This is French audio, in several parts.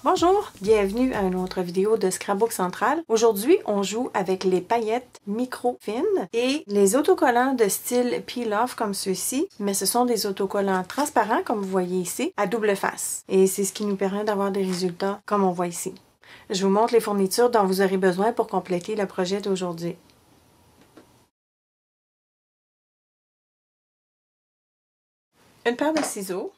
Bonjour, bienvenue à une autre vidéo de Scrapbook Central. Aujourd'hui, on joue avec les paillettes micro fines et les autocollants de style peel-off comme ceux-ci, mais ce sont des autocollants transparents comme vous voyez ici, à double face. Et c'est ce qui nous permet d'avoir des résultats comme on voit ici. Je vous montre les fournitures dont vous aurez besoin pour compléter le projet d'aujourd'hui. Une paire de ciseaux,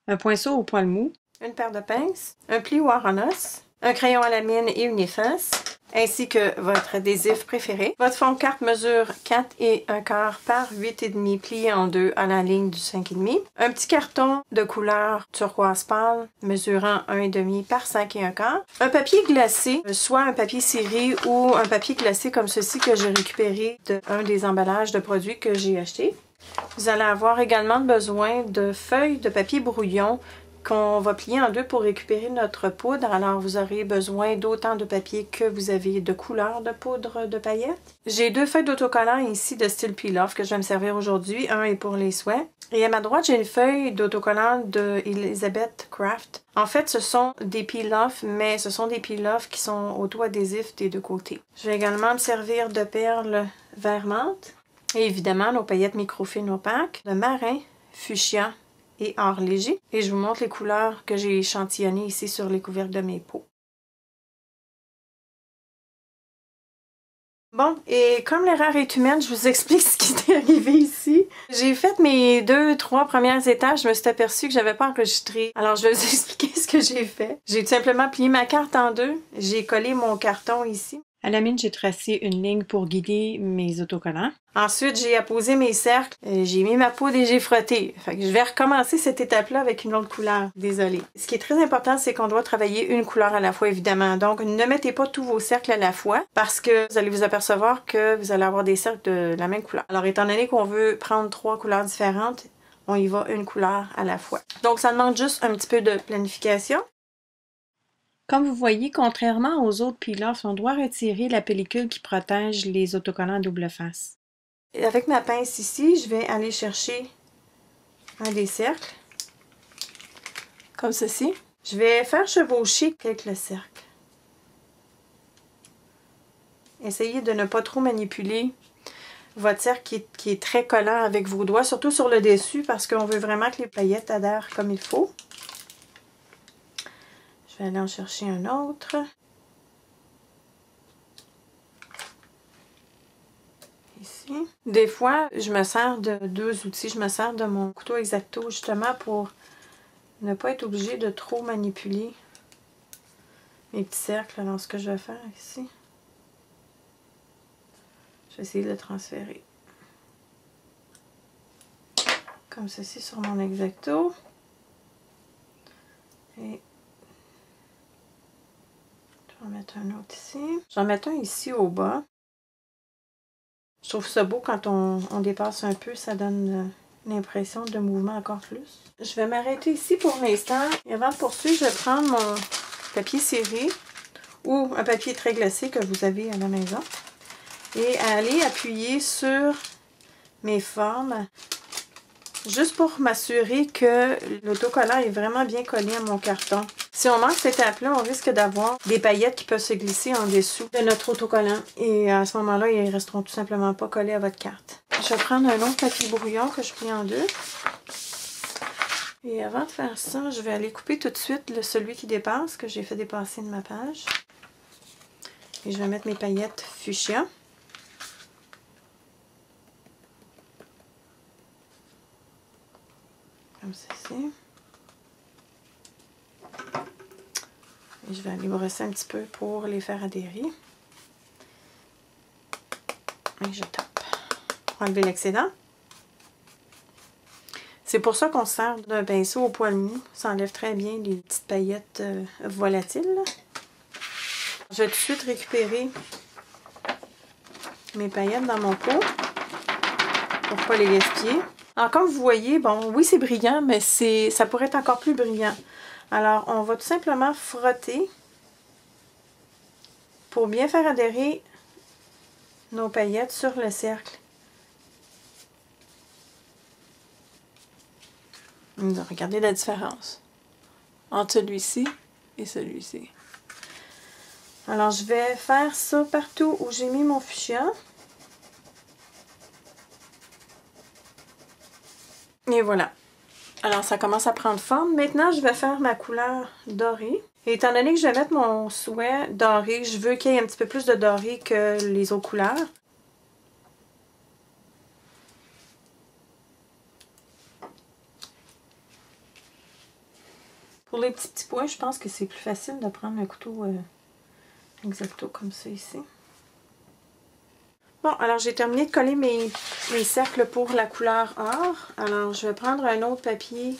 un pinceau au poil mou, une paire de pinces, un plioir en os, un crayon à la mine et une efface, ainsi que votre adhésif préféré. Votre fond de carte mesure 4 1/4 par 8,5 plié en deux à la ligne du 5,5. Un petit carton de couleur turquoise pâle mesurant 1,5 par 5 1/4. Un papier glacé, soit un papier ciré ou un papier glacé comme ceci que j'ai récupéré d'un des emballages de produits que j'ai acheté. Vous allez avoir également besoin de feuilles de papier brouillon qu'on va plier en deux pour récupérer notre poudre. Alors vous aurez besoin d'autant de papier que vous avez de couleur de poudre de paillettes. J'ai deux feuilles d'autocollant ici de style peel-off que je vais me servir aujourd'hui. Un est pour les souhaits. Et à ma droite, j'ai une feuille d'autocollant de Elizabeth Craft. En fait, ce sont des peel-off, mais ce sont des peel-off qui sont auto-adhésifs des deux côtés. Je vais également me servir de perles vert menthe. Et évidemment, nos paillettes microfines opaques, de marin, fuchsia et or léger. Et je vous montre les couleurs que j'ai échantillonnées ici sur les couvercles de mes pots. Bon, et comme l'erreur est humaine, je vous explique ce qui est arrivé ici. J'ai fait mes 2-3 premières étapes, je me suis aperçue que j'avais pas enregistré. Alors, je vais vous expliquer ce que j'ai fait. J'ai tout simplement plié ma carte en deux. J'ai collé mon carton ici. À la mine, j'ai tracé une ligne pour guider mes autocollants. Ensuite, j'ai apposé mes cercles, j'ai mis ma poudre et j'ai frotté. Fait que je vais recommencer cette étape-là avec une autre couleur. Désolée. Ce qui est très important, c'est qu'on doit travailler une couleur à la fois, évidemment. Donc, ne mettez pas tous vos cercles à la fois parce que vous allez vous apercevoir que vous allez avoir des cercles de la même couleur. Alors, étant donné qu'on veut prendre 3 couleurs différentes, on y va une couleur à la fois. Donc, ça demande juste un petit peu de planification. Comme vous voyez, contrairement aux autres peel-offs, on doit retirer la pellicule qui protège les autocollants à double face. Et avec ma pince ici, je vais aller chercher un des cercles, comme ceci. Je vais faire chevaucher avec le cercle. Essayez de ne pas trop manipuler votre cercle qui est très collant avec vos doigts, surtout sur le dessus, parce qu'on veut vraiment que les paillettes adhèrent comme il faut. Je vais aller en chercher un autre. Ici. Des fois, je me sers de deux outils. Je me sers de mon couteau X-Acto justement pour ne pas être obligée de trop manipuler mes petits cercles. Alors, ce que je vais faire ici, je vais essayer de le transférer comme ceci sur mon X-Acto. Et je vais en mettre un autre ici. J'en mets un ici au bas. Je trouve ça beau quand on dépasse un peu, ça donne l'impression de mouvement encore plus. Je vais m'arrêter ici pour l'instant. Et avant de poursuivre, je vais prendre mon papier ciré ou un papier très glacé que vous avez à la maison et aller appuyer sur mes formes juste pour m'assurer que l'autocollant est vraiment bien collé à mon carton. Si on manque cette étape-là, on risque d'avoir des paillettes qui peuvent se glisser en dessous de notre autocollant. Et à ce moment-là, ils ne resteront tout simplement pas collés à votre carte. Je vais prendre un autre papier brouillon que je plie en deux. Et avant de faire ça, je vais aller couper tout de suite celui qui dépasse, que j'ai fait dépasser de ma page. Et je vais mettre mes paillettes fuchsia. Comme ceci. Et je vais aller brosser un petit peu pour les faire adhérer. Et je tape. Pour enlever l'excédent. C'est pour ça qu'on se sert d'un pinceau au poil mou. Ça enlève très bien les petites paillettes volatiles. Je vais tout de suite récupérer mes paillettes dans mon pot pour ne pas les gaspiller. Alors comme vous voyez, bon oui c'est brillant, mais ça pourrait être encore plus brillant. Alors on va tout simplement frotter pour bien faire adhérer nos paillettes sur le cercle. Regardez la différence entre celui-ci et celui-ci. Alors, je vais faire ça partout où j'ai mis mon fuchsia. Et voilà. Alors, ça commence à prendre forme. Maintenant, je vais faire ma couleur dorée. Et étant donné que je vais mettre mon souhait doré, je veux qu'il y ait un petit peu plus de doré que les autres couleurs. Pour les petits pois, je pense que c'est plus facile de prendre un couteau exacto comme ça ici. Bon, alors j'ai terminé de coller mes cercles pour la couleur or. Alors, je vais prendre un autre papier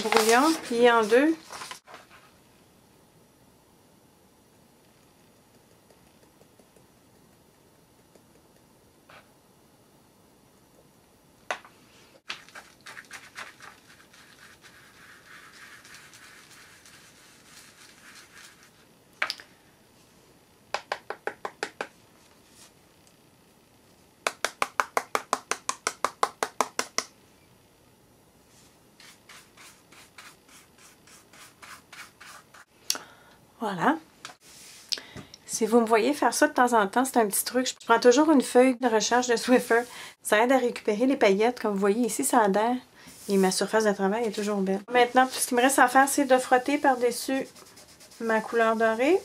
brouillon, plié en deux. Voilà. Si vous me voyez faire ça de temps en temps, c'est un petit truc. Je prends toujours une feuille de recherche de Swiffer. Ça aide à récupérer les paillettes. Comme vous voyez ici, ça adhère. Et ma surface de travail est toujours belle. Maintenant, tout ce qu'il me reste à faire, c'est de frotter par-dessus ma couleur dorée.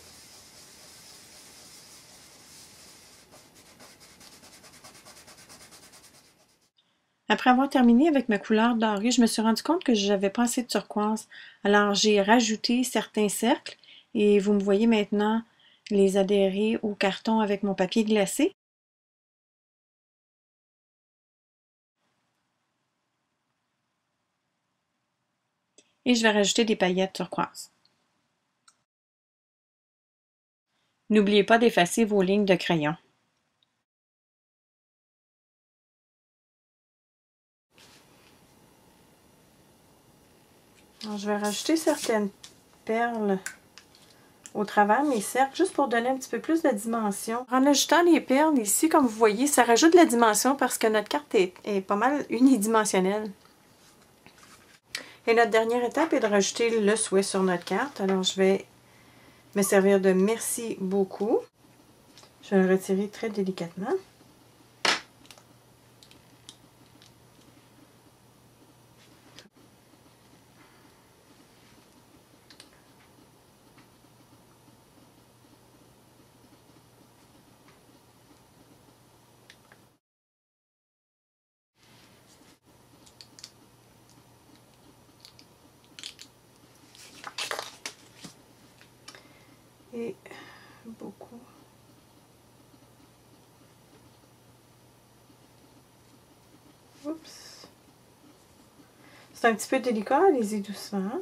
Après avoir terminé avec ma couleur dorée, je me suis rendu compte que je n'avais pas assez de turquoise. Alors, j'ai rajouté certains cercles et vous me voyez maintenant les adhérer au carton avec mon papier glacé. Et je vais rajouter des paillettes turquoise. N'oubliez pas d'effacer vos lignes de crayon. Alors, je vais rajouter certaines perles au travers mes cercles, juste pour donner un petit peu plus de dimension. En ajoutant les perles ici, comme vous voyez, ça rajoute de la dimension parce que notre carte est pas mal unidimensionnelle. Et notre dernière étape est de rajouter le souhait sur notre carte. Alors, je vais me servir de merci beaucoup. Je vais le retirer très délicatement. Et beaucoup. Oups. C'est un petit peu délicat, allez-y doucement.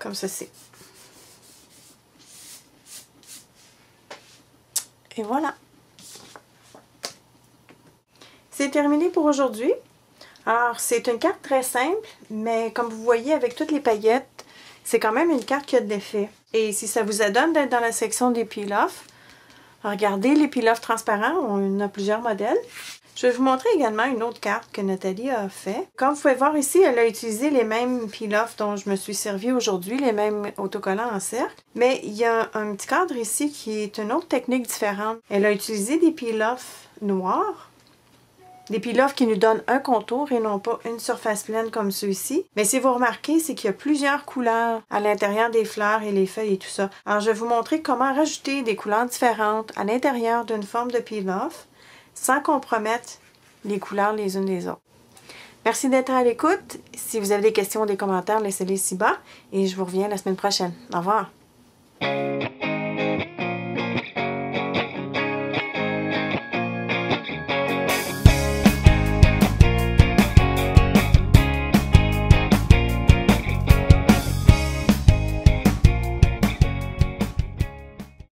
Comme ceci. Et voilà. C'est terminé pour aujourd'hui. Alors, c'est une carte très simple, mais comme vous voyez avec toutes les paillettes, c'est quand même une carte qui a de l'effet. Et si ça vous adonne d'être dans la section des peel-off, regardez les peel-off transparents, on a plusieurs modèles. Je vais vous montrer également une autre carte que Nathalie a fait. Comme vous pouvez voir ici, elle a utilisé les mêmes peel-off dont je me suis servi aujourd'hui, les mêmes autocollants en cercle. Mais il y a un petit cadre ici qui est une autre technique différente. Elle a utilisé des peel-off noirs. Des peel-off qui nous donnent un contour et non pas une surface pleine comme ceux-ci. Mais si vous remarquez, c'est qu'il y a plusieurs couleurs à l'intérieur des fleurs et les feuilles et tout ça. Alors, je vais vous montrer comment rajouter des couleurs différentes à l'intérieur d'une forme de peel-off sans compromettre les couleurs les unes des autres. Merci d'être à l'écoute. Si vous avez des questions ou des commentaires, laissez-les ici bas et je vous reviens la semaine prochaine. Au revoir!